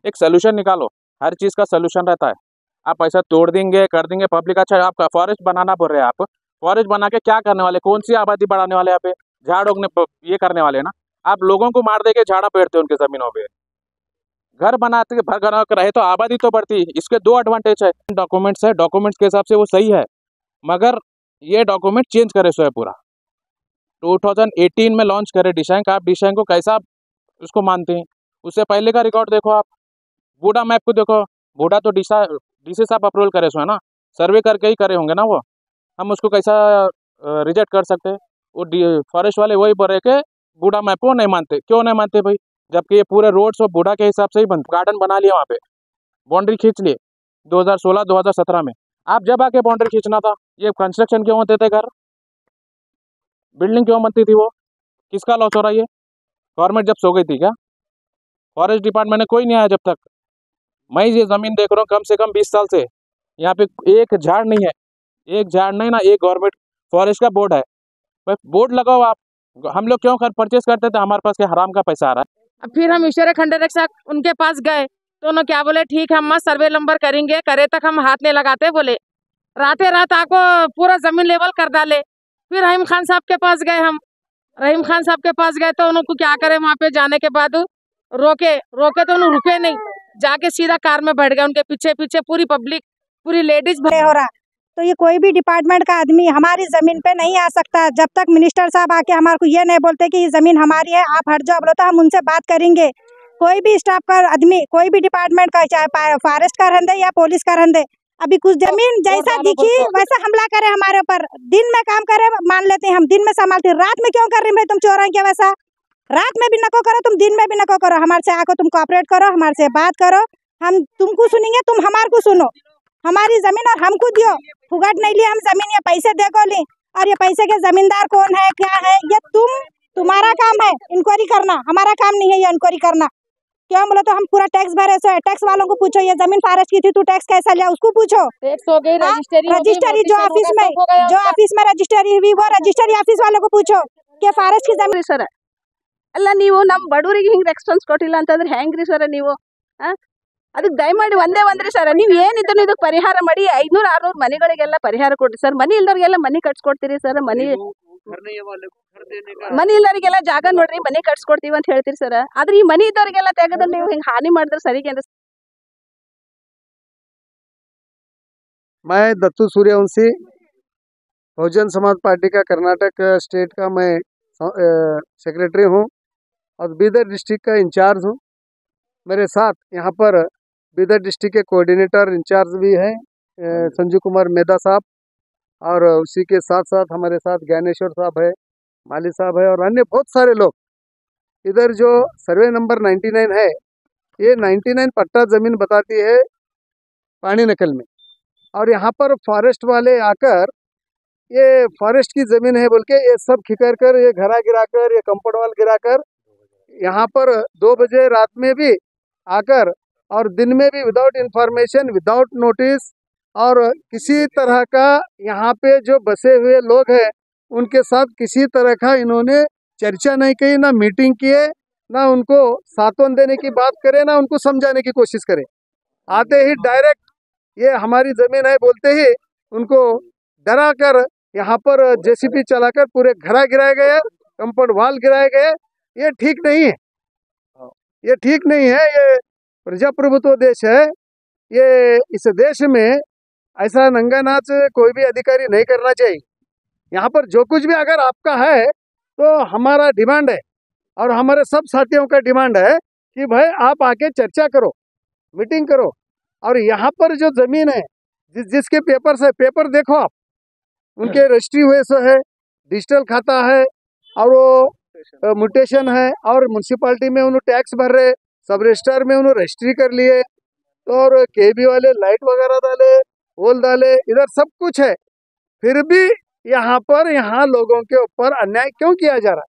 एक सोल्यूशन निकालो, हर चीज़ का सोल्यूशन रहता है। आप ऐसा तोड़ देंगे, कर देंगे पब्लिक। अच्छा, आप फॉरेस्ट बनाना बोल रहे हैं, आप फॉरेस्ट बना के क्या करने वाले? कौन सी आबादी बढ़ाने वाले? यहाँ पे झाड़ उगने ये करने वाले हैं ना। आप लोगों को मार देके झाड़ा पेड़ते उनके ज़मीनों पे, घर बनाते घर बना कर रहे तो आबादी तो बढ़ती। इसके दो एडवांटेज है। डॉक्यूमेंट्स है, डॉक्यूमेंट्स के हिसाब से वो सही है, मगर ये डॉक्यूमेंट चेंज करे सो है पूरा। 2018 में लॉन्च करे डिशांग। आप डिशांग को कैसा उसको मानते हैं? उससे पहले का रिकॉर्ड देखो आप, बूढ़ा मैप को देखो। बूढ़ा तो डीसी साहब अप्रूवल करे सो है ना, सर्वे करके ही करे होंगे ना वो। हम उसको कैसा रिजेक्ट कर सकते हैं? वो फॉरेस्ट वाले वही बोल रहे कि बूढ़ा मैप को नहीं मानते। क्यों नहीं मानते भाई? जबकि ये पूरे रोड्स और बूढ़ा के हिसाब से ही गार्डन बना लिया, वहाँ पे बाउंड्री खींच लिए 2016-2017 में। आप जब आके बाउंड्री खींचना था, ये कंस्ट्रक्शन क्यों होते थे? घर बिल्डिंग क्यों बनती थी? वो किसका लॉस हो रहा है? ये गवर्नमेंट जब सो गई थी क्या? फॉरेस्ट डिपार्टमेंट में कोई नहीं आया जब तक। मैं ये ज़मीन देख रहा हूँ कम से कम 20 साल से, यहाँ पे एक झाड़ नहीं है। एक झाड़ नहीं ना, एक गवर्नमेंट फॉरेस्ट का बोर्ड है। बस बोर्ड लगाओ आप। हम लोग क्यों परचेस करते थे? हमारे पास क्या हराम का पैसा आ रहा है? फिर हम ईश्वर खंडे रक्षक उनके पास गए तो उन्होंने क्या बोले, ठीक है हम सर्वे नंबर करेंगे, करे तक हम हाथ नहीं लगाते बोले। राते रात आको पूरा जमीन लेवल कर डाले। फिर रहीम खान साहब के पास गए हम। रहीम खान साहब के पास गए तो उनको क्या करे, वहाँ पे जाने के बाद रोके तो उन्होंने रुके नहीं, जाके सीधा कार में बैठ गए। उनके पीछे पीछे पूरी पब्लिक, पूरी लेडीज हो रहा। तो ये कोई भी डिपार्टमेंट का आदमी हमारी जमीन पे नहीं आ सकता जब तक मिनिस्टर साहब आके हमारे को ये नहीं बोलते कि ये जमीन हमारी है, आप हट जाओ। बोलो तो हम उनसे बात करेंगे। कोई भी स्टाफ का आदमी, कोई भी डिपार्टमेंट का, चाहे फॉरेस्ट का रहने या पुलिस का रहने, अभी कुछ जमीन जैसा दिखी वैसा हमला करे हमारे ऊपर। दिन में काम करे मान लेते हैं, हम दिन में संभालते, रात में क्यों कर रही भाई? तुम चोर हैं क्या? वैसा रात में भी नको करो, तुम दिन में भी नको करो। हमारे से आको तुम कोऑपरेट करो, हमारे से बात करो, हम तुमको सुनेंगे, तुम हमारे को सुनो। हमारी जमीन और हमको दियो, फुगट नहीं लिए हम जमीन, ये पैसे देखो ली। और ये पैसे के जमींदार कौन है, क्या है, ये तुम्हारा काम है इंक्वायरी करना, हमारा काम नहीं है ये इंक्वायरी करना। क्यों बोलो तो हम पूरा टैक्स भरे सो है। टैक्स वालों को पूछो, ये जमीन फॉरेस्ट की थी, तू टैक्स कैसा लिया, उसको पूछो। टैक्स हो गई, रजिस्ट्री जो ऑफिस में रजिस्ट्री हुई, वो रजिस्ट्री ऑफिस वालों को पूछो कि फॉरेस्ट की जमीन। ಸರ್ ಅಲ್ಲ, ನೀವು ನಮ್ಮ ಬಡವರಿಗೆ ಹಿಂಗೆ ರೆಸ್ಪಾನ್ಸ್ ಕೊಟ್ಟಿಲ್ಲ ಅಂತಂದ್ರೆ ಹೆಂಗ್ರಿ ಸರ್ ನೀವು? ಅದಕ್ಕೆ ದಯಮಾಡಿ ಒಂದೇ ಒಂದ್ರಿ ಸರ್, ನೀವು ಏನಿದ್ರು ಇದಕ್ಕೆ ಪರಿಹಾರ ಮಾಡಿ 500-600 ಮನೆಗಳಿಗೆಲ್ಲ ಪರಿಹಾರ ಕೊಡ್ರಿ ಸರ್. ಮನೆ ಇಲ್ದವ್ರಿಗೆಲ್ಲ ಮನೆ ಕಟ್ಸ್ಕೊಡ್ತೀರಿ ಸರ್. ಮನೆ ಇಲ್ಲರಿಗೆಲ್ಲ ಜಾಗ ನೋಡ್ರಿ, ಮನೆ ಕಟ್ಸ್ಕೊಡ್ತೀವಿ ಅಂತ ಹೇಳ್ತೀರಿ ಸರ್. ಆದ್ರೆ ಈ ಮನೆ ಇದ್ದವರಿಗೆಲ್ಲ ತೆಗೆದು ನೀವು ಹಿಂಗೆ ಹಾನಿ ಮಾಡಿದ್ರೆ ಸರಿಗೆ ಅಂತ. मैं दत्तू सूर्यवंशी, बहुजन समाज पार्टी का कर्नाटक स्टेट का मैं सेक्रेटरी हूँ और बीदर डिस्ट्रिक्ट का इंचार्ज हूँ। मेरे साथ यहाँ पर बीदर डिस्ट्रिक्ट के कोऑर्डिनेटर इंचार्ज भी हैं संजू कुमार मेदा साहब, और उसी के साथ साथ हमारे साथ ज्ञानेश्वर साहब है, माली साहब है, और अन्य बहुत सारे लोग। इधर जो सर्वे नंबर 99 है, ये 99 पट्टा ज़मीन बताती है पानी नकल में, और यहाँ पर फॉरेस्ट वाले आकर ये फॉरेस्ट की ज़मीन है बोल के ये सब खिकर कर, ये घरा गिराकर, ये कंपाउंड वाल गिराकर यहाँ पर 2 बजे रात में भी आकर और दिन में भी विदाउट इन्फॉर्मेशन, विदाउट नोटिस, और किसी तरह का यहाँ पे जो बसे हुए लोग हैं उनके साथ किसी तरह का इन्होंने चर्चा नहीं की, ना मीटिंग किए, ना उनको सांत्वन देने की बात करे, ना उनको समझाने की कोशिश करे। आते ही डायरेक्ट ये हमारी ज़मीन है बोलते ही उनको डरा कर यहाँ पर जेसीबी चलाकर पूरे घरा गिराए गए, कंपाउंड वाल गिराए गए। ये ठीक नहीं है, ये ठीक नहीं है। ये प्रजाप्रभुत्व देश है, ये इस देश में ऐसा नंगा नाच कोई भी अधिकारी नहीं करना चाहिए। यहाँ पर जो कुछ भी अगर आपका है तो हमारा डिमांड है और हमारे सब साथियों का डिमांड है कि भाई आप आके चर्चा करो, मीटिंग करो। और यहाँ पर जो ज़मीन है, जिसके पेपर से पेपर देखो आप, उनके रजिस्ट्री हुए सो है, डिजिटल खाता है, और वो म्यूटेशन है, और म्यूनसिपाल्टी में उन्होंने टैक्स भर रहे, सब रजिस्टर में उन्होंने रजिस्ट्री कर लिए, तो और केबी वाले लाइट वगैरह डाले, होल डाले, इधर सब कुछ है। फिर भी यहाँ लोगों के ऊपर अन्याय क्यों किया जा रहा है?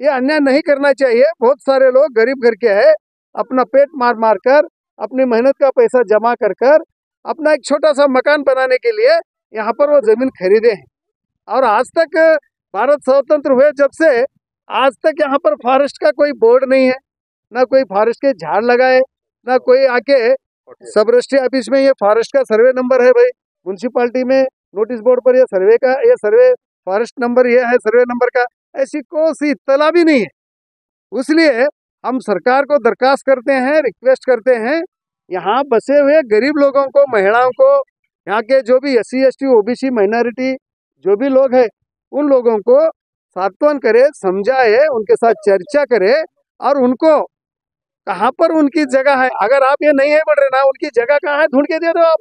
ये अन्याय नहीं करना चाहिए। बहुत सारे लोग गरीब घर के हैं, अपना पेट मार मार कर, अपनी मेहनत का पैसा जमा कर कर अपना एक छोटा सा मकान बनाने के लिए यहाँ पर वो ज़मीन खरीदे हैं। और आज तक भारत स्वतंत्र हुए जब से आज तक यहाँ पर फॉरेस्ट का कोई बोर्ड नहीं है, ना कोई फॉरेस्ट के झाड़ लगाए, ना कोई आके सब रजिस्ट्री ऑफिस में ये फॉरेस्ट का सर्वे नंबर है भाई, म्यूनसिपालिटी में नोटिस बोर्ड पर ये सर्वे फॉरेस्ट नंबर ये है सर्वे नंबर का, ऐसी कोई सी इत्तला भी नहीं है। इसलिए हम सरकार को दरखास्त करते हैं, रिक्वेस्ट करते हैं, यहाँ बसे हुए गरीब लोगों को, महिलाओं को, यहाँ के जो भी SC ST OBC माइनॉरिटी जो भी लोग हैं उन लोगों को सांत्वन करे, समझाए, उनके साथ चर्चा करे और उनको कहाँ पर उनकी जगह है, अगर आप ये नहीं है बोल रहे ना, उनकी जगह कहाँ है ढूंढ के दे दो आप।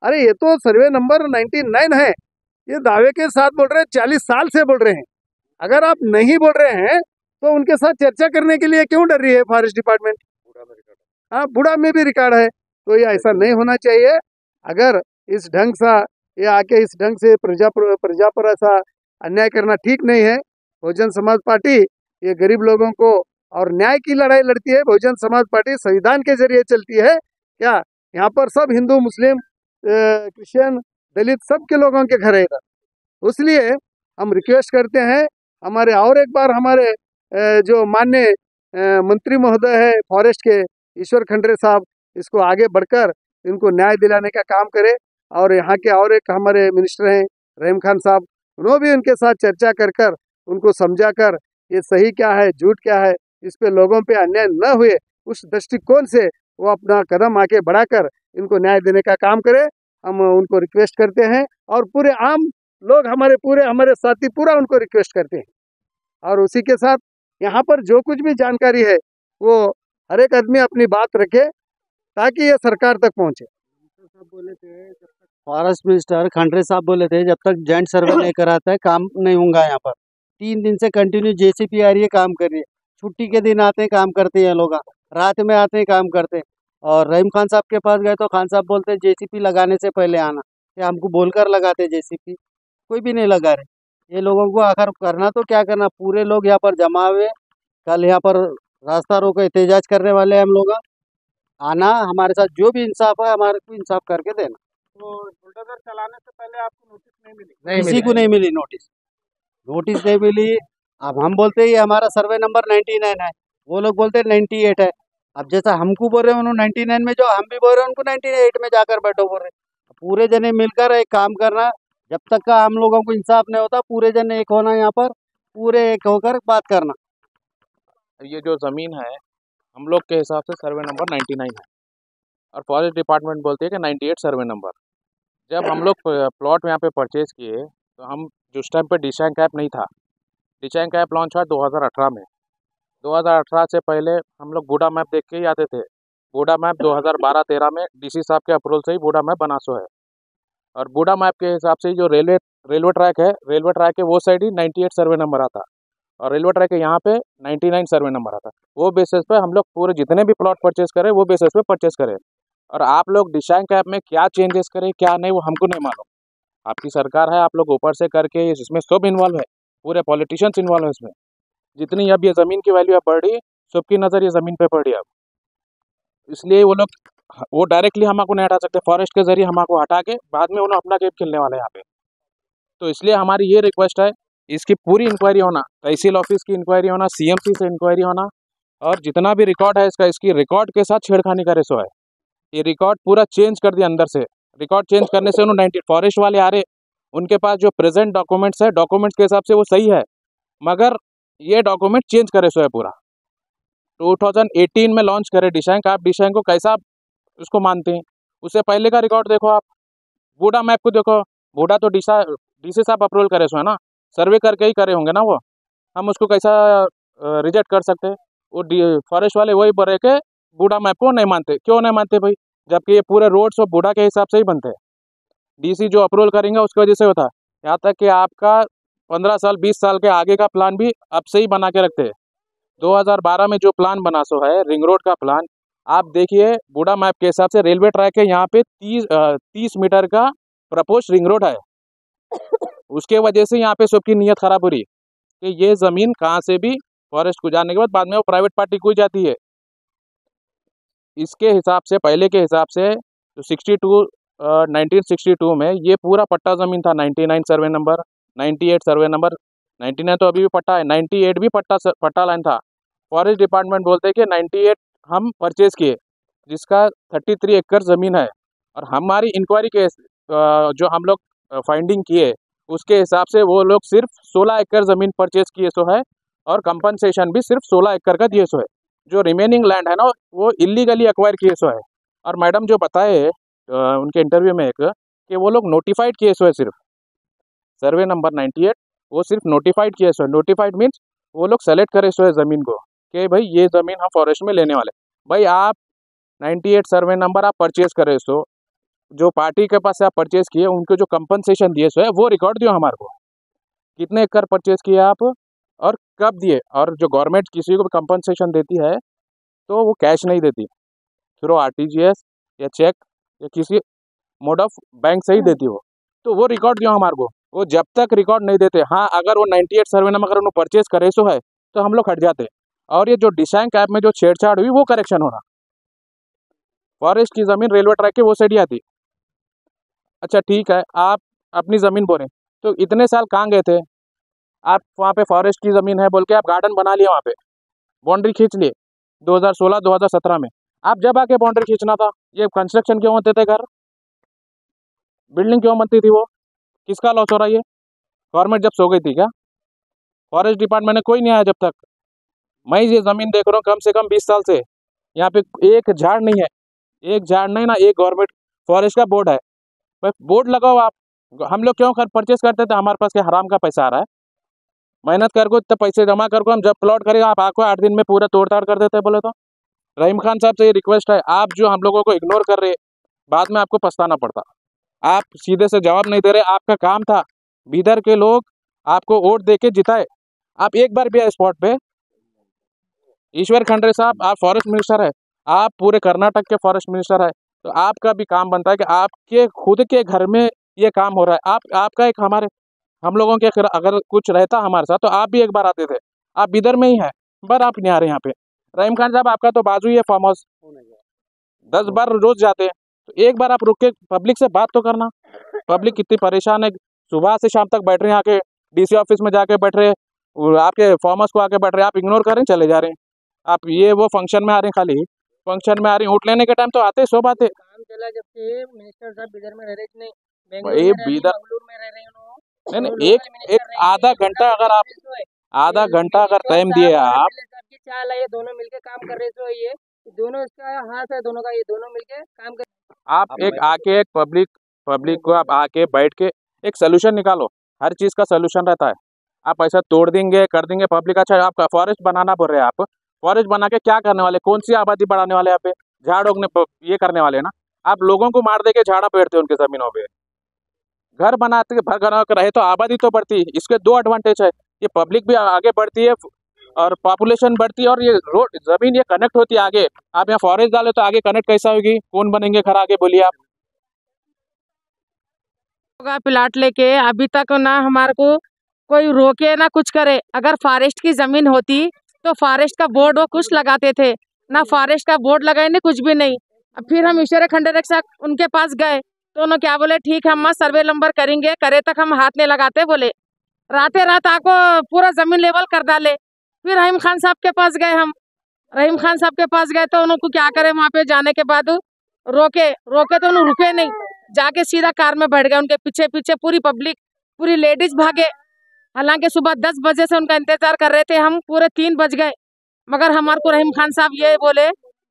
अरे ये तो सर्वे नंबर 99 है, ये दावे के साथ बोल रहे हैं, 40 साल से बोल रहे हैं। अगर आप नहीं बोल रहे हैं तो उनके साथ चर्चा करने के लिए क्यों डर रही है फॉरेस्ट डिपार्टमेंट? हाँ, बुढ़ा में भी रिकॉर्ड है, तो ये ऐसा नहीं होना चाहिए। अगर इस ढंग सा ये आके इस ढंग से प्रजा पर ऐसा अन्याय करना ठीक नहीं है। बहुजन समाज पार्टी ये गरीब लोगों को और न्याय की लड़ाई लड़ती है। बहुजन समाज पार्टी संविधान के जरिए चलती है। क्या यहाँ पर सब हिंदू, मुस्लिम, क्रिश्चियन, दलित सबके लोगों के घर है इधर। इसलिए हम रिक्वेस्ट करते हैं, हमारे और एक बार हमारे जो माननीय मंत्री महोदय है फॉरेस्ट के, ईश्वर खंडरे साहब, इसको आगे बढ़कर इनको न्याय दिलाने का काम करें। और यहाँ के और एक हमारे मिनिस्टर हैं रहीम खान साहब, उन्होंने भी उनके साथ चर्चा कर उनको समझा कर ये सही क्या है झूठ क्या है, इस पे लोगों पे अन्याय न हुए उस दृष्टिकोण से वो अपना कदम आगे बढ़ाकर इनको न्याय देने का काम करे। हम उनको रिक्वेस्ट करते हैं और पूरे आम लोग हमारे साथी पूरा उनको रिक्वेस्ट करते हैं। और उसी के साथ यहाँ पर जो कुछ भी जानकारी है वो हर एक आदमी अपनी बात रखे ताकि ये सरकार तक पहुँचे। फॉरेस्ट मिनिस्टर खंडरे साहब बोले थे जब तक जॉइंट सर्वे नहीं कराता है काम नहीं होगा। यहाँ पर 3 दिन से कंटिन्यू JCP आ रही है, काम कर रही है। छुट्टी के दिन आते हैं काम करते हैं लोग, रात में आते हैं काम करते हैं। और रहीम खान साहब के पास गए तो खान साहब बोलते हैं JCP लगाने से पहले आना, कि हमको बोलकर लगाते JCP, कोई भी नहीं लगा रहे। ये लोगों को आखिर करना तो क्या करना, पूरे लोग यहाँ पर जमा हुए, कल यहाँ पर रास्ता रोको एहतजाज करने वाले हैं हम लोग। आना, हमारे साथ जो भी इंसाफ है हमारे को इंसाफ करके देना। तो बुलडोजर चलाने से पहले आपको नोटिस नहीं मिली? किसी को नहीं मिली नोटिस नहीं मिली। अब हम बोलते हैं ये हमारा सर्वे नंबर 99 है, वो लोग बोलते हैं 98 है। अब जैसा हमको बोल रहे हैं उन्होंने 99 में, जो हम भी बोल रहे हैं उनको 98 में जाकर बैठो बोल रहे। पूरे जने मिलकर एक काम करना, जब तक का हम लोगों को इंसाफ नहीं होता पूरे जने एक होना, यहाँ पर पूरे एक होकर बात करना। ये जो ज़मीन है हम लोग के हिसाब से सर्वे नंबर 99 है और फॉरेस्ट डिपार्टमेंट बोलते हैं कि 98 सर्वे नंबर। जब हम लोग प्लॉट यहाँ पे परचेज़ किए तो हम जिस टाइम पे डिशाइन कैप नहीं था, डिशाइन कैप लॉन्च हुआ 2018 में। 2018 से पहले हम लोग बूढ़ा मैप देख के ही आते थे। बूढ़ा मैप 2012-13 में DC साहब के अप्रूवल से ही बूढ़ा मैप बना सो है। और बूढ़ा मैप के हिसाब से जो रेलवे ट्रैक है, रेलवे ट्रैक के वो साइड ही 98 सर्वे नंबर आता और रेलवे ट्रैक के यहाँ पे 99 सर्वे नंबर आता। वो बेसिस पे हम लोग पूरे जितने भी प्लॉट परचेस करें वो बेसिस पे परचेस करें। और आप लोग डिशाइन कैप में क्या चेंजेस करें क्या नहीं वो हमको नहीं मालूम। आपकी सरकार है, आप लोग ऊपर से करके इसमें सब इन्वॉल्व है, पूरे पॉलिटिशियंस इन्वॉल्व है इसमें। जितनी अब ये ज़मीन की वैल्यू अब बढ़ रही है, सबकी नज़र ये ज़मीन पे पड़ रही है अब, इसलिए वो लोग वो डायरेक्टली हमको नहीं हटा सकते, फॉरेस्ट के जरिए हमको हटा के बाद में उन्हें अपना गेम खेलने वाले हैं यहाँ पे। तो इसलिए हमारी ये रिक्वेस्ट है, इसकी पूरी इंक्वायरी होना, तहसील ऑफिस की इंक्वायरी होना, CMC से इंक्वायरी होना, और जितना भी रिकॉर्ड है इसका, इसकी रिकॉर्ड के साथ छेड़खानी करे सो है। ये रिकॉर्ड पूरा चेंज कर दिया अंदर से। रिकॉर्ड चेंज करने से उन्होंने 90 फॉरेस्ट वाले आ रहे, उनके पास जो प्रेजेंट डॉक्यूमेंट्स है, डॉक्यूमेंट्स के हिसाब से वो सही है, मगर ये डॉक्यूमेंट चेंज करे सो है पूरा। 2018 में लॉन्च करे डिशाइन का, आप डिशाइन को कैसा उसको मानते हैं? उससे पहले का रिकॉर्ड देखो आप, बूढ़ा मैप को देखो, बूढ़ा तो DC साहब अप्रूवल करे सो है ना, सर्वे करके ही करे होंगे ना वो, हम उसको कैसा रिजेक्ट कर सकते हैं? वो फॉरेस्ट वाले वही बोल रहे के बूढ़ा मैप को नहीं मानते। क्यों नहीं मानते भाई, जबकि ये पूरे रोड्स और बूढ़ा के हिसाब से ही बनते हैं। DC जो अप्रूवल करेंगे उसकी वजह से होता है। यहाँ तक कि आपका 15 साल 20 साल के आगे का प्लान भी अब से ही बना के रखते हैं। 2012 में जो प्लान बना सो है रिंग रोड का प्लान, आप देखिए बूढ़ा मैप के हिसाब से रेलवे ट्रैक है यहाँ पे 30 मीटर का प्रपोज रिंग रोड है। उसके वजह से यहाँ पे सबकी नीयत खराब हो रही है कि ये ज़मीन कहाँ से भी फॉरेस्ट को जाने के बाद में वो प्राइवेट पार्टी को जाती है। इसके हिसाब से पहले के हिसाब से तो 1962 में ये पूरा पट्टा ज़मीन था, 99 सर्वे नंबर, 98 सर्वे नंबर, 99 तो अभी भी पट्टा है, 98 भी पट्टा लाइन था। फॉरेस्ट डिपार्टमेंट बोलते हैं कि 98 हम परचेज़ किए, जिसका 33 एकड़ ज़मीन है, और हमारी इंक्वायरी के जो हम लोग फाइंडिंग किए उसके हिसाब से वो लोग सिर्फ 16 एकड़ ज़मीन परचेज किए सो है, और कंपनसेशन भी सिर्फ 16 एकड़ का दिए सो है। जो रिमेनिंग लैंड है ना वो इलीगली एक्वायर किए सो है। और मैडम जो बताए उनके इंटरव्यू में एक कि वो लोग नोटिफाइड किए सो है, सिर्फ सर्वे नंबर 98 वो सिर्फ नोटिफाइड किए सो है। नोटिफाइड मीन्स वो लोग सेलेक्ट करे सो है ज़मीन को कि भाई ये ज़मीन हम फॉरेस्ट में लेने वाले। भाई आप 98 सर्वे नंबर आप परचेज करे सो, जो पार्टी के पास से आप परचेज किए उनको जो कंपनसेशन दिए सो है वो रिकॉर्ड दियो हमारे को, कितने एकड़ परचेज किए आप और कब दिए। और जो गवर्नमेंट किसी को भी कंपनसेशन देती है तो वो कैश नहीं देती, थ्रू RTGS या चेक या किसी मोड ऑफ बैंक से ही देती हो, तो वो रिकॉर्ड दियो हमारे को। वो जब तक रिकॉर्ड नहीं देते, हाँ अगर वो 98 सर्वे नंबर अगर उन्होंने परचेज करे सो है तो हम लोग हट जाते। और ये जो डिशैंक ऐप में जो छेड़छाड़ हुई वो करेक्शन होना। फॉरेस्ट की ज़मीन रेलवे ट्रैक के वो साइड ही आती। अच्छा ठीक है, आप अपनी ज़मीन बोले तो इतने साल कहाँ गए थे आप? वहाँ पे फॉरेस्ट की ज़मीन है बोल के आप गार्डन बना लिए, वहाँ पे बाउंड्री खींच लिए 2016-2017 में। आप जब आके बाउंड्री खींचना था, ये कंस्ट्रक्शन क्यों होते थे, घर बिल्डिंग क्यों बनती थी, वो किसका लॉस हो रहा है? ये गवर्नमेंट जब सो गई थी क्या? फॉरेस्ट डिपार्टमेंट में कोई नहीं आया जब तक। मैं ये ज़मीन देख रहा हूँ कम से कम 20 साल से, यहाँ पे एक झाड़ नहीं है, एक झाड़ नहीं ना, एक गवर्नमेंट फॉरेस्ट का बोर्ड है। भाई बोर्ड लगाओ आप। हम लोग क्यों परचेज करते थे? हमारे पास क्या हराम का पैसा आ रहा है? मेहनत कर को इतने पैसे जमा कर को हम जब प्लॉट करेगा आप आको 8 दिन में पूरा तोड़-ताड़ कर देते हैं बोले तो। रहीम खान साहब से ये रिक्वेस्ट है, आप जो हम लोगों को इग्नोर कर रहे बाद में आपको पछताना पड़ता। आप सीधे से जवाब नहीं दे रहे। आपका काम था, बीदर के लोग आपको वोट दे के जिताए, आप एक बार भी आए स्पॉट पे। ईश्वर खंड्रे साहब आप फॉरेस्ट मिनिस्टर है, आप पूरे कर्नाटक के फॉरेस्ट मिनिस्टर है, तो आपका भी काम बनता है कि आपके खुद के घर में ये काम हो रहा है। आपका एक हम लोगों के अगर कुछ रहता हमारे साथ तो आप भी एक बार आते थे। आप बिदर में ही हैं, पर आप नहीं आ रहे यहाँ पे। रहीम खान साहब आपका तो बाजू ही है फार्म हाउस, 10 बार रोज जाते हैं, तो एक बार आप रुक के पब्लिक से बात तो करना। पब्लिक कितनी परेशान है, सुबह से शाम तक बैठ रहे हैं आके, DC ऑफिस में जाके बैठ रहे, आपके फार्म हाउस को आके बैठ रहे, आप इग्नोर करें चले जा रहे हैं। आप ये वो फंक्शन में आ रहे हैं, खाली फंक्शन में आ रही, वोट लेने के टाइम तो आते सो बात है। काम चला जब से मिनिस्टर साहब बिदर में रह रहे नहीं, भाई बेंगलुरु में बिदर मंगलुरु में रह रहे हैं नहीं, एक आधा घंटा अगर आप आधा घंटा अगर टाइम दिए आप, की चाल है, ये दोनों मिलके काम कर रहे सो, ये दोनों इसका हाथ है दोनों का, ये दोनों मिलके काम कर। आप एक आके एक पब्लिक को आप आके बैठ के एक सोल्यूशन निकालो। हर चीज़ का सोल्यूशन रहता है। आप ऐसा तोड़ देंगे कर देंगे पब्लिक। अच्छा आप फॉरेस्ट बनाना बोल रहे हैं, आप फॉरेस्ट बना के क्या करने वाले? कौन सी आबादी बढ़ाने वाले? यहाँ पे झाड़ उगने ये करने वाले ना? आप लोगों को मार दे के झाड़ा पेड़ते उनके ज़मीनों पे, घर बनाते बना कर रहे तो आबादी तो बढ़ती। इसके 2 एडवांटेज है, ये पब्लिक भी आगे बढ़ती है और पॉपुलेशन बढ़ती है, और ये रोड ज़मीन ये कनेक्ट होती है आगे। आप यहाँ फॉरेस्ट डाले तो आगे कनेक्ट कैसा होगी? कौन बनेंगे घर आगे, बोलिए आप? प्लाट लेके अभी तक ना हमारे को कोई रोके ना कुछ करे। अगर फॉरेस्ट की जमीन होती तो फॉरेस्ट का बोर्ड वो कुछ लगाते थे ना, फॉरेस्ट का बोर्ड लगाए नहीं, कुछ भी नहीं। अब फिर हम ईश्वर खंडे के साथ उनके पास गए तो उन्होंने क्या बोले, ठीक है हम सर्वे नंबर करेंगे, करे तक हम हाथ नहीं लगाते बोले। राते रात आको पूरा जमीन लेवल कर डाले। फिर रहीम खान साहब के पास गए, हम रहीम खान साहब के पास गए तो उनको क्या करे, वहाँ पे जाने के बाद रोके तो उन्होंने रुके नहीं, जाके सीधा कार में बैठ गए। उनके पीछे पीछे पूरी पब्लिक, पूरी लेडीज भागे। हालांकि सुबह 10 बजे से उनका इंतजार कर रहे थे, हम पूरे 3 बज गए। मगर हमारे को रहीम खान साहब ये बोले,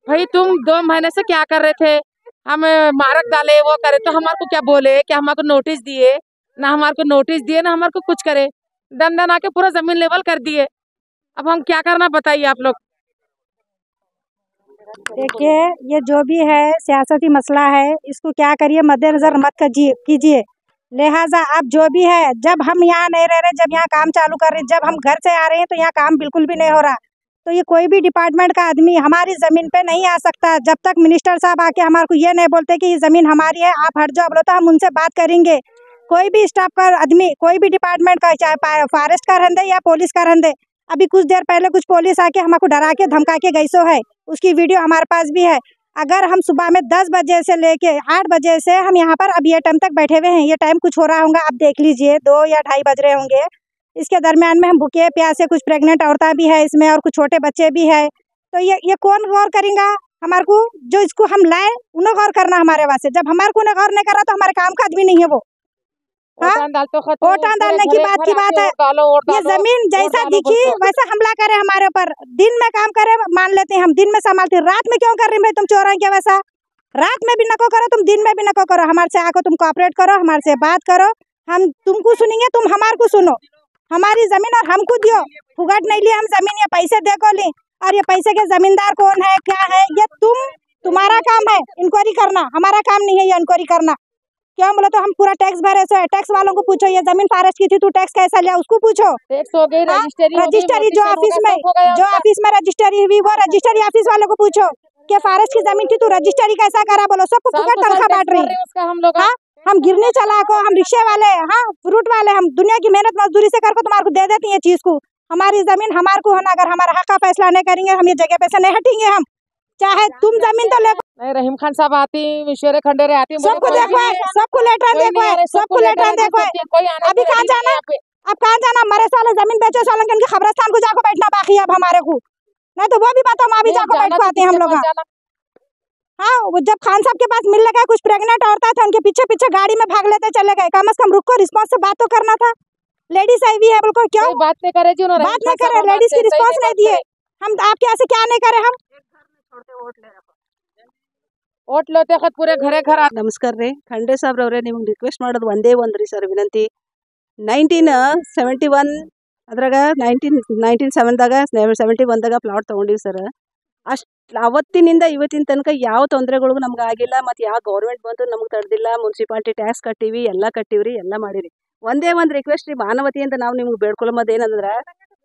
भाई तुम 2 महीने से क्या कर रहे थे? हमें मारक डाले, वो करे। तो हमारे को क्या बोले कि हमारे को नोटिस दिए ना, हमारे को नोटिस दिए ना, हमारे को कुछ करे। दन आके पूरा जमीन लेवल कर दिए। अब हम क्या करना बताइए आप लोग? देखिए ये जो भी है सियासती मसला है, इसको क्या करिए, मद्देनजर मत कीजिए। लिहाजा अब जो भी है, जब हम यहाँ नहीं रह रहे, जब यहाँ काम चालू कर रहे, जब हम घर से आ रहे हैं तो यहाँ काम बिल्कुल भी नहीं हो रहा। तो ये कोई भी डिपार्टमेंट का आदमी हमारी ज़मीन पे नहीं आ सकता जब तक मिनिस्टर साहब आके हमारे को ये नहीं बोलते कि ये ज़मीन हमारी है, आप हट जाओ बोलो तो हम उनसे बात करेंगे। कोई भी स्टाफ का आदमी, कोई भी डिपार्टमेंट का, चाहे फॉरेस्ट का रहने या पुलिस का रहने। अभी कुछ देर पहले कुछ पुलिस आके हमको डरा के धमका के गई सो है, उसकी वीडियो हमारे पास भी है। अगर हम सुबह में 10 बजे से लेके 8 बजे से हम यहाँ पर अब ये टाइम तक बैठे हुए हैं, ये टाइम कुछ हो रहा होगा, आप देख लीजिए 2 या 2:30 बज रहे होंगे। इसके दरमियान में हम भूखे प्यासे, कुछ प्रेग्नेंट औरतें भी है इसमें और कुछ छोटे बच्चे भी है। तो ये कौन गौर करेगा? हमारे को जो इसको हम लाए उन्हें गौर करना हमारे वास्ते। जब हमारे को उन्हें गौर नहीं करा तो हमारे काम का आदमी नहीं है वो। हाँ? वोटां डालने की बात है। ये जमीन जैसा दिखी वैसा हमला करे हमारे ऊपर। दिन में काम करे मान लेते हैं हम, दिन में संभालते, रात में क्यों कर रही भाई तुम चोरों के वैसा? रात में भी नको करो तुम, दिन में भी नको करो। हमारे से आको तुम कोऑपरेट करो, हमारे से बात करो, हम तुमको सुनेंगे, तुम हमारे को सुनो। हमारी जमीन और हमको दियो, फुगट नहीं लिए हम जमीन, ये पैसे देखो ली। और ये पैसे के जमींदार कौन है क्या है ये तुम्हारा काम है इंक्वायरी करना, हमारा काम नहीं है ये इंक्वायरी करना। क्यों बोलो तो हम पूरा टैक्स भरे सो है। टैक्स वालों को पूछो ये जमीन फॉरेस्ट की थी तू टैक्स कैसा लिया, उसको पूछो। टैक्स हो गई, रजिस्ट्री जो ऑफिस में रजिस्ट्री हुई वो रजिस्ट्री ऑफिस वालों को पूछो कि फॉरेस्ट की जमीन थी तू रजिस्ट्री कैसा करा, बोलो सबको फुकट तनख्वाह बांट रही है। हम गिरने चला को, हम रिक्शे वाले, हाँ फ्रूट वाले, हम दुनिया की मेहनत मजदूरी से करके तुम्हारे को दे देती है चीज को। हमारी जमीन हमारे को होना, अगर हमारा हक का फैसला नहीं करेंगे हम ये जगह पे से नहीं हटेंगे। हम चाहे तुम जमीन तो ले, नहीं रहीम खान साहब आती, विश्वरे खंडेरे आती, सबको देखो है, सबको लेटर देखो है, सबको लेटर देखो है। अभी कहाँ जाना, अब कहाँ जाना? मरे साले जमीन बेचो सालों के उनके खबरस्तान को जाकर बैठना बाकी है अब हमारे को, नहीं तो वो भी बात हम अभी जाकर बैठ पाते हैं हम लोग। हाँ वो जब खान साहब के पास मिल लगा, कुछ प्रेग्नेंट औरतें थे उनके पीछे पीछे गाड़ी में भाग लेते चले गए। कम से कम रुको, रिस्पांस से बात तो करना था। लेडीज आई हुई है बिल्कुल, क्यों बात नहीं करे जी, बात नहीं करे, लेडीज की रिस्पांस नहीं दिए। हम आपके यहाँ से क्या नहीं करे, हम ಓಟ್ ಲೋತೆ ಖತ್ ಪೂರೆ ಘರೆ ಘರ ನಮಸ್ಕಾರ ರೀ. ಖಂಡೆ ಸಾಬ್ರವ್ರೆ, ನಿಮ್ಗೆ ರಿಕ್ವೆಸ್ಟ್ ಮಾಡೋದು ಒಂದೇ ಒಂದ್ರಿ ಸರ್ ವಿನಂತಿ. 1971 ಅದ್ರಾಗ 1997ದಾಗ 71ದಾಗ ಪ್ಲಾಟ್ ತೊಗೊಂಡಿವಿ ಸರ್. ಅಷ್ಟು ಅವತ್ತಿನಿಂದ ಇವತ್ತಿನ ತನಕ ಯಾವ ತೊಂದರೆಗಳಿಗೂ ನಮ್ಗೆ ಆಗಿಲ್ಲ. ಮತ್ತು ಯಾವ ಗೌರ್ಮೆಂಟ್ ಬಂತು ನಮ್ಗೆ ತಡೆದಿಲ್ಲ. ಮುನ್ಸಿಪಾಲ್ಟಿ ಟ್ಯಾಕ್ಸ್ ಕಟ್ಟಿವಿ, ಎಲ್ಲ ಕಟ್ಟಿವ್ರಿ, ಎಲ್ಲ ಮಾಡಿರಿ. ಒಂದೇ ಒಂದು ರಿಕ್ವೆಸ್ಟ್ ರೀ, ಮಾನವತಿ ಅಂತ ನಾವು ನಿಮ್ಗೆ ಬೇಡ್ಕೊಳ್ಳೋದು ಏನಂದ್ರೆ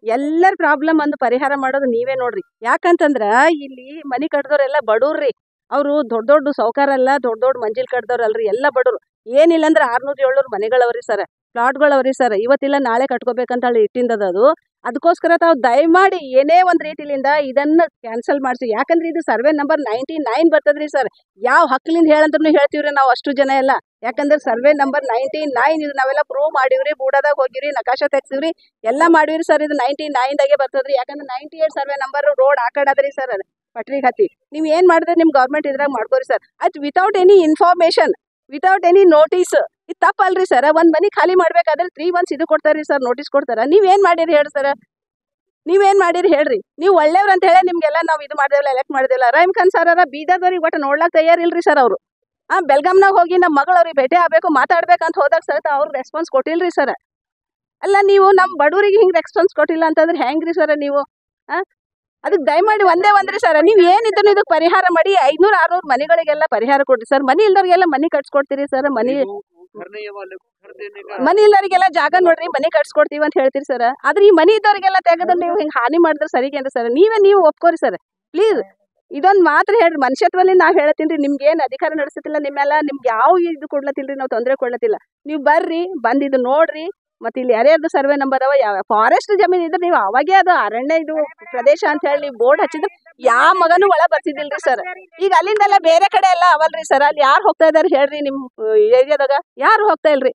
ಎಲ್ಲರ ಪ್ರಾಬ್ಲಮ್ ಒಂದು ಪರಿಹಾರ ಮಾಡೋದು ನೀವೇ ನೋಡ್ರಿ. ಯಾಕಂತಂದ್ರೆ ಇಲ್ಲಿ ಮನೆ ಕಟ್ಟಿದವ್ರೆಲ್ಲ ಬಡವ್ರಿ, ಅವರು ದೊಡ್ಡ ದೊಡ್ಡ ಸಾವುಕಾರಲ್ಲ, ದೊಡ್ಡ ದೊಡ್ಡ ಮಂಜಿಲ್ ಕಟ್ಟಿದವ್ರಲ್ರಿ, ಎಲ್ಲ ಬಡವ್ರು. ಏನಿಲ್ಲ ಅಂದ್ರೆ 600-700 ಮನೆಗಳವ್ರಿ ಸರ್, ಪ್ಲಾಟ್ಗಳವ್ರಿ ಸರ್. ಇವತ್ತಿಲ್ಲ ನಾಳೆ ಕಟ್ಕೋಬೇಕಂತ ಹೇಳಿ ಇಟ್ಟಿಂದದ ಅದು. ಅದಕ್ಕೋಸ್ಕರ ತಾವು ದಯಮಾಡಿ ಏನೇ ಒಂದು ರೀತಿಲಿಂದ ಇದನ್ನು ಕ್ಯಾನ್ಸಲ್ ಮಾಡಿಸಿ. ಯಾಕಂದ್ರೆ ಇದು ಸರ್ವೆ ನಂಬರ್ 99 ಬರ್ತದ್ರಿ ಸರ್. ಯಾವ ಹಕ್ಕಲಿಂದ ಹೇಳಂದ್ರೂ ಹೇಳ್ತೀವ್ರಿ ನಾವು ಅಷ್ಟು ಜನ ಎಲ್ಲ. ಯಾಕಂದ್ರೆ ಸರ್ವೆ ನಂಬರ್ 99 ಇದು ನಾವೆಲ್ಲ ಪ್ರೂವ್ ಮಾಡಿವ್ರಿ, ಬೂಡಾದಾಗ ಹೋಗಿವ್ರಿ, ನಕಾಶ ತೆಗ್ಸಿವ್ರಿ, ಎಲ್ಲ ಮಾಡಿವ್ರಿ ಸರ್. ಇದು 99ದಾಗೆ ಬರ್ತದ್ರಿ. ಯಾಕಂದ್ರೆ 98 ಸರ್ವೆ ನಂಬರ್ ರೋಡ್ ಆ ಕಡೆ ಅದ್ರಿ ಸರ್, ಅದು ಪಟ್ರಿಗೆ ಹತ್ತಿ. ನೀವು ಏನು ಮಾಡಿದ್ರೆ ನಿಮ್ಮ ಗೌರ್ಮೆಂಟ್ ಇದ್ರಾಗ ಮಾಡ್ಕೋರಿ ಸರ್. ಅದು without any information, without any notice, ಇದು ತಪ್ಪಲ್ರಿ ಸರ್. ಒಂದು ಮನೆ ಖಾಲಿ ಮಾಡ್ಬೇಕಾದ್ರೆ 3 months ಇದು ಕೊಡ್ತಾರ್ರಿ ಸರ್, ನೋಟಿಸ್ ಕೊಡ್ತಾರ. ನೀವೇನು ಮಾಡಿರಿ ಹೇಳಿ ಸರ್, ನೀವೇನು ಮಾಡಿರಿ ಹೇಳ್ರಿ. ನೀವು ಒಳ್ಳೆಯವ್ರು ಅಂತ ಹೇಳಿ ನಿಮಗೆಲ್ಲ ನಾವು ಇದು ಮಾಡಿದೇವಲ್ಲ, ಎಲೆಕ್ಟ್ ಮಾಡಿದೇವಲ್ಲ. ರಹೀಮ್ ಖಾನ್ ಸರ್ ಬೀದರ್ದವ್ರಿಗೆ ಒಟ್ಟು ನೋಡ್ಲಾಕ್ ತಯಾರಿಲ್ರಿ ಸರ್ ಅವರು. ಬೆಲ್ಗಾಮ್ನಾಗ ಹೋಗಿ ನಮ್ಮ ಮಗಳವ್ರಿಗೆ ಭೇಟಿ ಆಗಬೇಕು, ಮಾತಾಡ್ಬೇಕಂತ ಹೋದಾಗ ಸರ್ ಅವ್ರು ರೆಸ್ಪಾನ್ಸ್ ಕೊಟ್ಟಿಲ್ರಿ ಸರ್. ಅಲ್ಲ ನೀವು ನಮ್ಮ ಬಡವರಿಗೆ ಹಿಂಗೆ ರೆಸ್ಪಾನ್ಸ್ ಕೊಟ್ಟಿಲ್ಲ ಅಂತಂದ್ರೆ ಹೆಂಗ್ರಿ ಸರ್ ನೀವು? ಅದಕ್ಕೆ ದಯಮಾಡಿ ಒಂದೇ ಒಂದ್ರಿ ಸರ್, ನೀವು ಏನಿದ್ರು ಇದಕ್ಕೆ ಪರಿಹಾರ ಮಾಡಿ. 500-600 ಮನೆಗಳಿಗೆಲ್ಲ ಪರಿಹಾರ ಕೊಡ್ರಿ ಸರ್. ಮನೆ ಇಲ್ದವ್ರಿಗೆಲ್ಲ ಮನೆ ಕಟ್ಸ್ಕೊಡ್ತೀರಿ ಸರ್. ಮನೆ ಇಲ್ಲವರಿಗೆಲ್ಲ ಜಾಗ ನೋಡ್ರಿ, ಮನೆ ಕಟ್ಸ್ಕೊಡ್ತೀವಿ ಅಂತ ಹೇಳ್ತೀರಿ ಸರ್. ಆದ್ರೆ ಈ ಮನೆ ಇದ್ದವ್ರಿಗೆಲ್ಲ ತೆಗೆದು ನೀವು ಹಿಂಗೆ ಹಾನಿ ಮಾಡಿದ್ರೆ ಸರಿಗೇನ್ರಿ ಸರ್? ನೀವು ಒಪ್ಕೋರಿ ಸರ್ ಪ್ಲೀಸ್. ಇದೊಂದು ಮಾತ್ರ ಹೇಳ್ರಿ, ಮನುಷ್ಯತ್ವದಲ್ಲಿ ನಾವು ಹೇಳ್ತೀನಿ. ನಿಮ್ಗೆ ಏನು ಅಧಿಕಾರ ನಡೆಸತಿಲ್ಲ ನಿಮ್ಮೆಲ್ಲ, ನಿಮ್ಗೆ ಯಾವ ಇದು ಕೊಡ್ಲತ್ತಿಲ್ರಿ, ನಾವು ತೊಂದರೆ ಕೊಡ್ಲತ್ತಿಲ್ಲ. ನೀವು ಬರ್ರಿ, ಬಂದು ಇದು ನೋಡ್ರಿ. ಮತ್ತೆ ಇಲ್ಲಿ ಯಾರ್ಯಾರ್ದು ಸರ್ವೆ ನಂಬರ್ ಅವ, ಯಾವ ಫಾರೆಸ್ಟ್ ಜಮೀನು ಇದ್ರೆ ನೀವು ಅವಾಗೇ ಅದು ಅರಣ್ಯ ಇದು ಪ್ರದೇಶ ಅಂತ ಹೇಳಿ ಬೋರ್ಡ್ ಹಚ್ಚಿದ್ರೆ ಯಾವ ಮಗನೂ ಒಳ ಬರ್ತಿದ್ದಿಲ್ರಿ ಸರ್. ಈಗ ಅಲ್ಲಿಂದೆಲ್ಲ ಬೇರೆ ಕಡೆ ಎಲ್ಲ ಅವಲ್ರಿ ಸರ್, ಅಲ್ಲಿ ಯಾರು ಹೋಗ್ತಾ ಇದಾರೆ ಹೇಳ್ರಿ? ನಿಮ್ಮ ಏರಿಯಾದಾಗ ಯಾರು ಹೋಗ್ತಾ ಇಲ್ರಿ.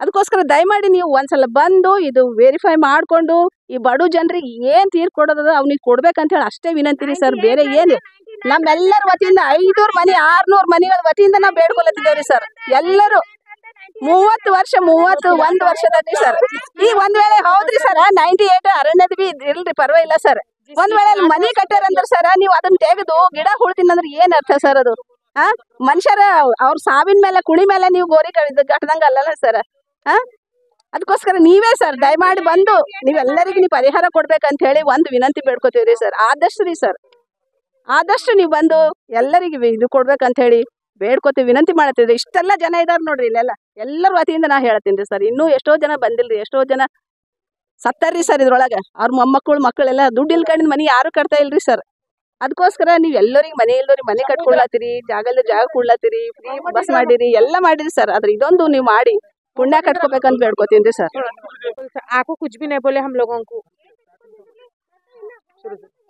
ಅದಕ್ಕೋಸ್ಕರ ದಯಮಾಡಿ ನೀವು ಒಂದ್ಸಲ ಬಂದು ಇದು ವೆರಿಫೈ ಮಾಡ್ಕೊಂಡು ಈ ಬಡ ಜನರಿಗೆ ಏನ್ ತೀರ್ ಕೊಡೋದ ಅವ್ನಿಗೆ ಕೊಡ್ಬೇಕಂತ ಹೇಳಿ ಅಷ್ಟೇ ವಿನಂತಿರಿ ಸರ್. ಬೇರೆ ಏನು ನಮ್ಮೆಲ್ಲರ ವತಿಯಿಂದ 500 ಮನೆ 600 ಮನೆಗಳ ವತಿಯಿಂದ ನಾವು ಬೇಡ್ಕೊಳತ್ತಿದ್ದೇವ್ರಿ ಸರ್. ಎಲ್ಲರೂ 31 ವರ್ಷದಲ್ಲಿ ಸರ್. ಈ ಒಂದ್ ವೇಳೆ ಹೌದ್ರಿ ಸರ್ 98 ಅರಣ್ಯದ ಬಿ ಇಲ್ರಿ, ಪರವಾಗಿಲ್ಲ ಸರ್. ಒಂದ್ ವೇಳೆ ಮನಿ ಕಟ್ಟಾರಂದ್ರ ಸರ್, ನೀವು ಅದನ್ನ ತೆಗೆದು ಗಿಡ ಹುಳ್ತಿನಂದ್ರೆ ಏನ್ ಅರ್ಥ ಸರ್ ಅದು? ಮನುಷ್ಯರ ಅವ್ರ ಸಾವಿನ ಮೇಲೆ ಕುಳಿ ಮೇಲೆ ನೀವು ಗೋರಿ ಕಟ್ಟದಂಗ ಅಲ್ಲಲ್ಲ ಸರ್. ಅದಕ್ಕೋಸ್ಕರ ನೀವೇ ಸರ್ ದಯಮಾಡಿ ಬಂದು ನೀವೆಲ್ಲರಿಗೂ ನೀವು ಪರಿಹಾರ ಕೊಡ್ಬೇಕಂತ ಹೇಳಿ ಒಂದು ವಿನಂತಿ ಬೇಡ್ಕೋತೀವ್ರಿ ಸರ್. ಆದಷ್ಟು ರೀ ಸರ್, ಆದಷ್ಟು ನೀವು ಬಂದು ಎಲ್ಲರಿಗೂ ಇದು ಕೊಡ್ಬೇಕಂತ ಹೇಳಿ ಬೇಡ್ಕೋತೀವಿ, ವಿನಂತಿ ಮಾಡತ್ತೀವಿ. ಇಷ್ಟೆಲ್ಲ ಜನ ಇದಾರೆ ನೋಡ್ರಿ ಇಲ್ಲೆಲ್ಲ, ಎಲ್ಲರ ವತಿಯಿಂದ ನಾ ಹೇಳ್ತೀನಿ ಸರ್. ಇನ್ನೂ ಎಷ್ಟೋ ಜನ ಬಂದಿಲ್ರಿ, ಎಷ್ಟೋ ಜನ ಸತ್ತಾರ್ರಿ ಸರ್ ಇದ್ರೊಳಗೆ. ಅವ್ರ ಮಕ್ಕಳೆಲ್ಲ ದುಡ್ಡು ಇಲ್ಕೊಂಡಿದ್ ಮನೆ ಯಾರು ಕಟ್ತಾ ಇಲ್ರಿ ಸರ್. ಅದಕ್ಕೋಸ್ಕರ ನೀವು ಎಲ್ಲರಿಗೆ ಮನೆ ಇಲ್ದವ್ರಿಗೆ ಮನೆ ಕಟ್ಕೊಡ್ಲತ್ತೀರಿ, ಜಾಗ ಕೊಡ್ಲತ್ತೀರಿ, ಫ್ರೀ ಬಸ್ ಮಾಡಿರಿ, ಎಲ್ಲ ಮಾಡಿರಿ ಸರ್. ಆದ್ರೆ ಇದೊಂದು ನೀವು ಮಾಡಿ पुण्य कटकोಬೇಕಂತ ಬೇಡ್ಕೋತೀನಿ ಸರ್. आपको कुछ भी नहीं बोले हम लोगों को.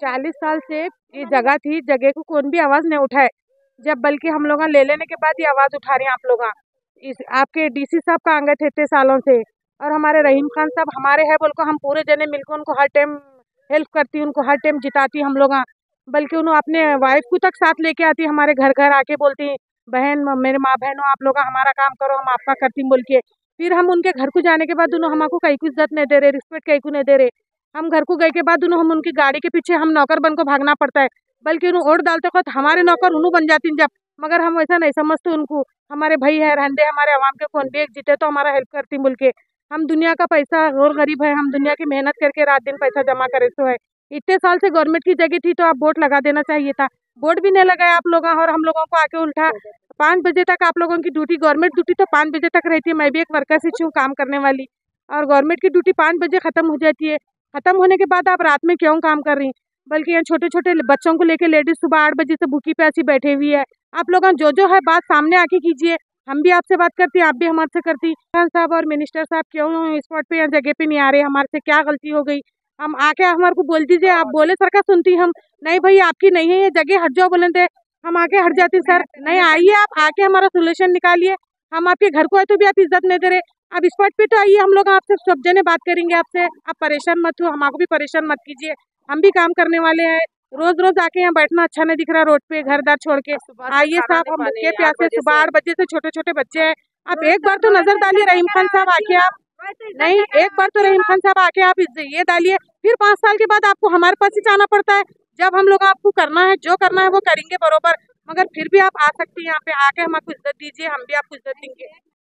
40 साल से ये जगह थी, जगह को कौन भी आवाज नहीं उठाए. जब बल्कि हम लोग ले लेने के बाद ये आवाज उठा रहे हैं आप लोग. इस आपके डीसी साहब का अंगत है इतने सालों से, और हमारे रहीम खान साहब हमारे हैं बोल को हम पूरे जने मिलकर उनको हर टाइम हेल्प करती, उनको हर टाइम जिताती हम लोग. बल्कि उन्होंने अपने वाइफ को तक साथ लेके आती, हमारे घर घर आके बोलती बहन मेरे माँ बहनों आप लोग हमारा काम करो, हम आपका करती बोल के। फिर हम उनके घर को जाने के बाद उन्होंने हमको कहीं को इज्जत नहीं दे रहे, रिस्पेक्ट कहीं को नहीं दे रहे। हम घर को गए के बाद उन्होंने हम उनकी गाड़ी के पीछे हम नौकर बन को भागना पड़ता है, बल्कि उन्होंने वोट डालते वक्त हमारे नौकर उन्होंने बन जाती जब। मगर हम वैसा नहीं समझते उनको, हमारे भाई है रहंदे, हमारे आवाम के कौन भी एक जीते तो हमारा हेल्प करती बोल के। हम दुनिया का पैसा और गरीब है, हम दुनिया की मेहनत करके रात दिन पैसा जमा करे तो है। इतने साल से गवर्नमेंट की जगह थी तो आप वोट लगा देना चाहिए था, वोट भी नहीं लगाया आप लोग, और हम लोगों को आके उल्टा 5 बजे तक आप लोगों की ड्यूटी, गवर्नमेंट ड्यूटी तो 5 बजे तक रहती है। मैं भी एक वर्कर से हूँ काम करने वाली, और गवर्नमेंट की ड्यूटी 5 बजे खत्म हो जाती है। खत्म होने के बाद आप रात में क्यों काम कर रही? बल्कि यहाँ छोटे छोटे बच्चों को लेके लेडीज सुबह 8 बजे से भूखी प्यासी बैठे हुई है। आप लोग जो है बात सामने आके कीजिए, हम भी आपसे बात करती, आप भी हमारे से करती। खान साहब और मिनिस्टर साहब क्यों स्पॉट पे या जगह पे नहीं आ रहे? हमारे से क्या गलती हो गई? हम आके हमारे को बोल दीजिए, आप बोले सर का सुनती हम, नहीं भाई आपकी नहीं है ये जगह, हट जाओ बोले थे, हम आके हट जाती। सर नहीं, आइए आप आके हमारा सोल्यूशन निकालिए, हम आपके घर को आए तो भी आप इज्जत नहीं दे रहे, आप स्पॉट पे तो आइए, हम लोग आपसे सब जने बात करेंगे आपसे, आप परेशान मत हो, हमको भी परेशान मत कीजिए, हम भी काम करने वाले हैं। रोज रोज आके यहाँ बैठना अच्छा नहीं दिख रहा रोड पे, घर दार छोड़ के। आइए साहब, हम भूखे प्यासे सुबह 8 बजे से छोटे छोटे बच्चे हैं, आप एक बार तो नजर डालिए रहीम खान साहब आके, आप नहीं एक बार तो रहीम खान साहब आके आप ये डालिए। फिर 5 साल के बाद आपको हमारे पास ही जाना पड़ता है, जब हम लोग आपको करना है जो करना है वो करेंगे बरोबर, मगर फिर भी आप आ सकती हैं यहाँ पे आके, हमको इज्जत दीजिए, हम भी आपको इज्जत देंगे।